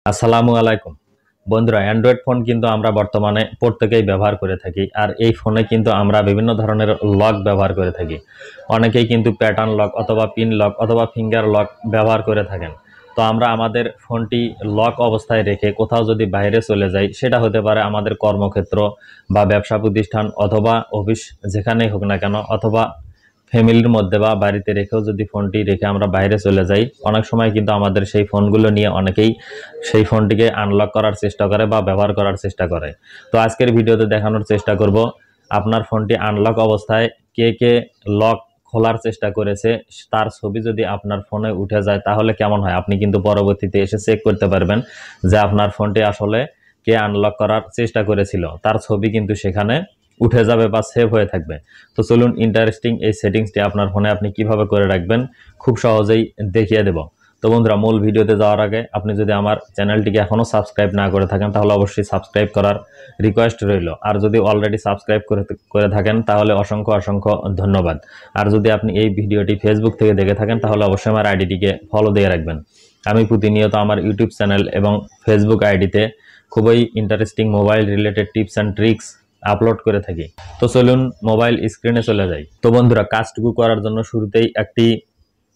আসসালামু আলাইকুম বন্ধুরা, অ্যান্ড্রয়েড ফোন কিন্তু আমরা বর্তমানে প্রত্যেকেই ব্যবহার করে থাকি। আর এই ফোনে কিন্তু আমরা বিভিন্ন ধরনের লক ব্যবহার করে থাকি। অনেকেই কিন্তু প্যাটার্ন লক অথবা পিন লক অথবা ফিঙ্গার লক ব্যবহার করে থাকেন। তো আমরা আমাদের ফোনটি লক অবস্থায় রেখে কোথাও যদি বাইরে চলে যাই, সেটা হতে পারে আমাদের কর্মক্ষেত্র বা ব্যবসা প্রতিষ্ঠান অথবা অফিস, যেখানেই হোক না কেন, অথবা ফ্যামিলির মধ্যে বা বাড়িতে রেখেও যদি ফোনটি রেখে আমরা বাইরে চলে যাই, অনেক সময় কিন্তু আমাদের সেই ফোনগুলো নিয়ে অনেকেই সেই ফোনটিকে আনলক করার চেষ্টা করে বা ব্যবহার করার চেষ্টা করে। তো আজকের ভিডিওতে দেখানোর চেষ্টা করব আপনার ফোনটি আনলক অবস্থায় কে কে লক খোলার চেষ্টা করেছে, তার ছবি যদি আপনার ফোনে উঠে যায় তাহলে কেমন হয়। আপনি কিন্তু পরবর্তীতে এসে চেক করতে পারবেন যে আপনার ফোনটি আসলে কে আনলক করার চেষ্টা করেছিল, তার ছবি কিন্তু সেখানে উঠে যাবে বা সেভ হয়ে থাকবে। তো চলুন, ইন্টারেস্টিং এই সেটিংসটি আপনার ফোনে আপনি কিভাবে করে রাখবেন খুব সহজেই দেখিয়ে দেব। তো বন্ধুরা, মূল ভিডিওতে যাওয়ার আগে আপনি যদি আমার চ্যানেলটিকে এখনও সাবস্ক্রাইব না করে থাকেন তাহলে অবশ্যই সাবস্ক্রাইব করার রিকোয়েস্ট রইল। আর যদি অলরেডি সাবস্ক্রাইব করে থাকেন তাহলে অসংখ্য অসংখ্য ধন্যবাদ। আর যদি আপনি এই ভিডিওটি ফেসবুক থেকে দেখে থাকেন তাহলে অবশ্যই আমার আইডিটিকে ফলো দিয়ে রাখবেন। আমি প্রতিনিয়ত আমার ইউটিউব চ্যানেল এবং ফেসবুক আইডিতে খুবই interesting mobile related tips and tricks upload করে থাকি। তো চলুন মোবাইল স্ক্রিনে চলে যাই। তো বন্ধুরা, কাজটুকু করার জন্য শুরুতেই একটি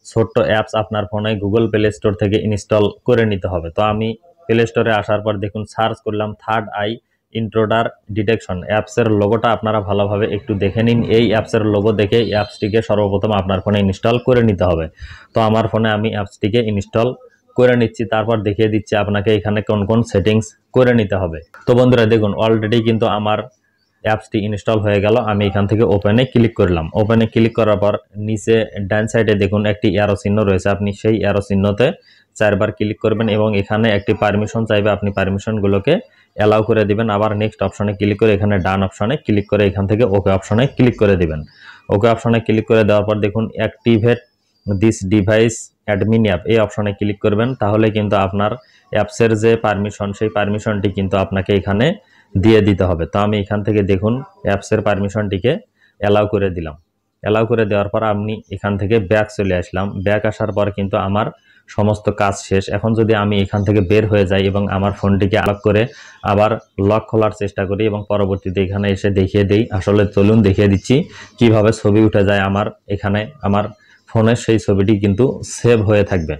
ছোট্ট অ্যাপস আপনার ফোনে গুগল প্লে স্টোর থেকে ইনস্টল করে নিতে হবে। তো আমি প্লে স্টোরে আসার পর দেখুন সার্চ করলাম থার্ড আই ইন্ট্রোডার ডিটেকশন। অ্যাপসের লোগোটা আপনারা ভালোভাবে একটু দেখে নিন। এই অ্যাপসের লোগো দেখে অ্যাপসটিকে সর্বপ্রথম আপনার ফোনে ইনস্টল করে নিতে হবে। তো আমার ফোনে আমি অ্যাপসটিকে ইনস্টল করে নিচ্ছি, তারপর দেখিয়ে দিচ্ছি আপনাকে এখানে কোন কোন সেটিংস করে নিতে হবে। তো বন্ধুরা দেখুন, অলরেডি কিন্তু আমার অ্যাপসটি ইনস্টল হয়ে গেল। আমি এখান থেকে ওপেনে ক্লিক করলাম। ওপেনে ক্লিক করার পর নিচে ডান সাইডে দেখুন একটি অ্যারো চিহ্ন রয়েছে। আপনি সেই অ্যারো চিহ্নতে 4 বার ক্লিক করবেন এবং এখানে একটি পারমিশন চাইবে, আপনি পারমিশনগুলোকে অ্যালাউ করে দিবেন। আবার নেক্সট অপশনে ক্লিক করে এখানে ডান অপশনে ক্লিক করে এখান থেকে ওকে অপশনে ক্লিক করে দিবেন। ওকে অপশনে ক্লিক করে দেওয়ার পর দেখুন activate this device admin app, এই অপশনে ক্লিক করবেন। তাহলে কিন্তু আপনার অ্যাপসের যে পারমিশন, সেই পারমিশনটি কিন্তু আপনাকে এখানে দিয়ে দিতে হবে। তো আমি এখান থেকে দেখুন অ্যাপসের পারমিশনটিকে অ্যালাউ করে দিলাম। অ্যালাউ করে দেওয়ার পর আমি এখান থেকে ব্যাক চলে আসলাম। ব্যাক আসার পর কিন্তু আমার সমস্ত কাজ শেষ। এখন যদি আমি এখান থেকে বের হয়ে যাই এবং আমার ফোনটিকে আনলক করে আবার লক খোলার চেষ্টা করি এবং পরবর্তীতে এখানে এসে দেখিয়ে দিই, আসলে চলুন দেখিয়ে দিচ্ছি কিভাবে ছবি উঠে যায় আমার এখানে। আমার ফোনের সেই ছবিটি কিন্তু সেভ হয়ে থাকবে।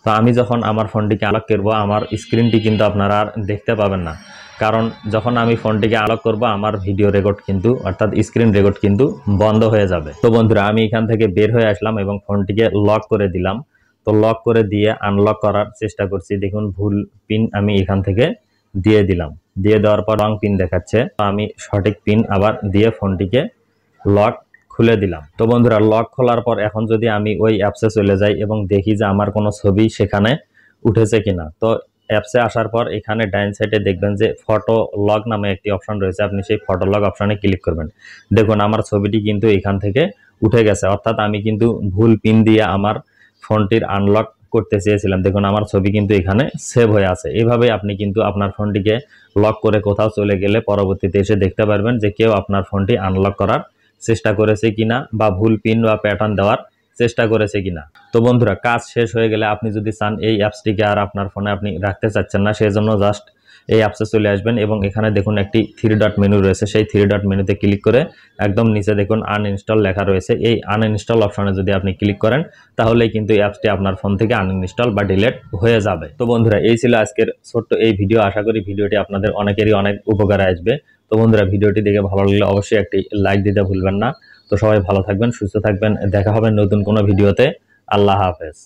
তো আমি যখন আমার ফোনটিকে আনলক করব, আমার স্ক্রিনটি কিন্তু আপনারা আর দেখতে পাবেন না, কারণ যখন আমি ফোনটিকে আনলক করব আমার ভিডিও রেকর্ড কিন্তু অর্থাৎ স্ক্রিন রেকর্ড কিন্তু বন্ধ হয়ে যাবে। তো বন্ধুরা, আমি এখান থেকে বের হয়ে আসলাম এবং ফোনটিকে লক করে দিলাম। তো লক করে দিয়ে আনলক করার চেষ্টা করছি। দেখুন ভুল পিন আমি এখান থেকে দিয়ে দিলাম। দিয়ে দেওয়ার পর রং পিন দেখাচ্ছে। তো আমি সঠিক পিন আবার দিয়ে ফোনটিকে লক খুলে দিলাম। তো বন্ধুরা, লক খোলার পর এখন যদি আমি ওই অ্যাপসে চলে যাই এবং দেখি যে আমার কোনো ছবি সেখানে উঠেছে কিনা, তো অ্যাপসে আসার পর এখানে ডাইন সাইডে দেখবেন যে ফটো লগ নামে একটি অপশন রয়েছে। আপনি সেই ফটো লগ অপশনে ক্লিক করবেন। দেখুন আমার ছবিটি কিন্তু এখান থেকে উঠে গেছে, অর্থাৎ আমি কিন্তু ভুল পিন দিয়ে আমার ফোনটির আনলক করতে চেয়েছিলাম। দেখুন আমার ছবি কিন্তু এখানে সেভ হয়ে আছে। এইভাবে আপনি কিন্তু আপনার ফোনটিকে লক করে কোথাও চলে গেলে পরবর্তীতে এসে দেখতে পারবেন যে কেউ আপনার ফোনটি আনলক করার চেষ্টা করেছে কিনা বা ভুল পিন বা প্যাটার্ন দেওয়ার চেষ্টা করেছে কিনা। তো বন্ধুরা, কাজ শেষ হয়ে গেলে আপনি যদি চান এই অ্যাপসটিকে আর আপনার ফোনে আপনি রাখতে চাচ্ছেন না, সেই জন্য জাস্ট এই অ্যাপসে চলে আসবেন এবং এখানে দেখুন একটি 3 ডট মেনু রয়েছে। সেই 3 ডট মেনুতে ক্লিক করে একদম নিচে দেখুন আনইনস্টল লেখা রয়েছে। এই আনইনস্টল অপশনে যদি আপনি ক্লিক করেন তাহলেই কিন্তু এই অ্যাপসটি আপনার ফোন থেকে আনইনস্টল বা ডিলিট হয়ে যাবে। তো বন্ধুরা, এই ছিল আজকের ছোট্ট এই ভিডিও। আশা করি ভিডিওটি আপনাদের অনেকেরই অনেক উপকারে আসবে। তো বন্ধুরা, ভিডিওটি দেখে ভালো লাগলে অবশ্যই একটি লাইক দিতে ভুলবেন না। তো সবাই ভালো থাকবেন, সুস্থ থাকবেন। দেখা হবে নতুন কোনো ভিডিওতে। আল্লাহ হাফেজ।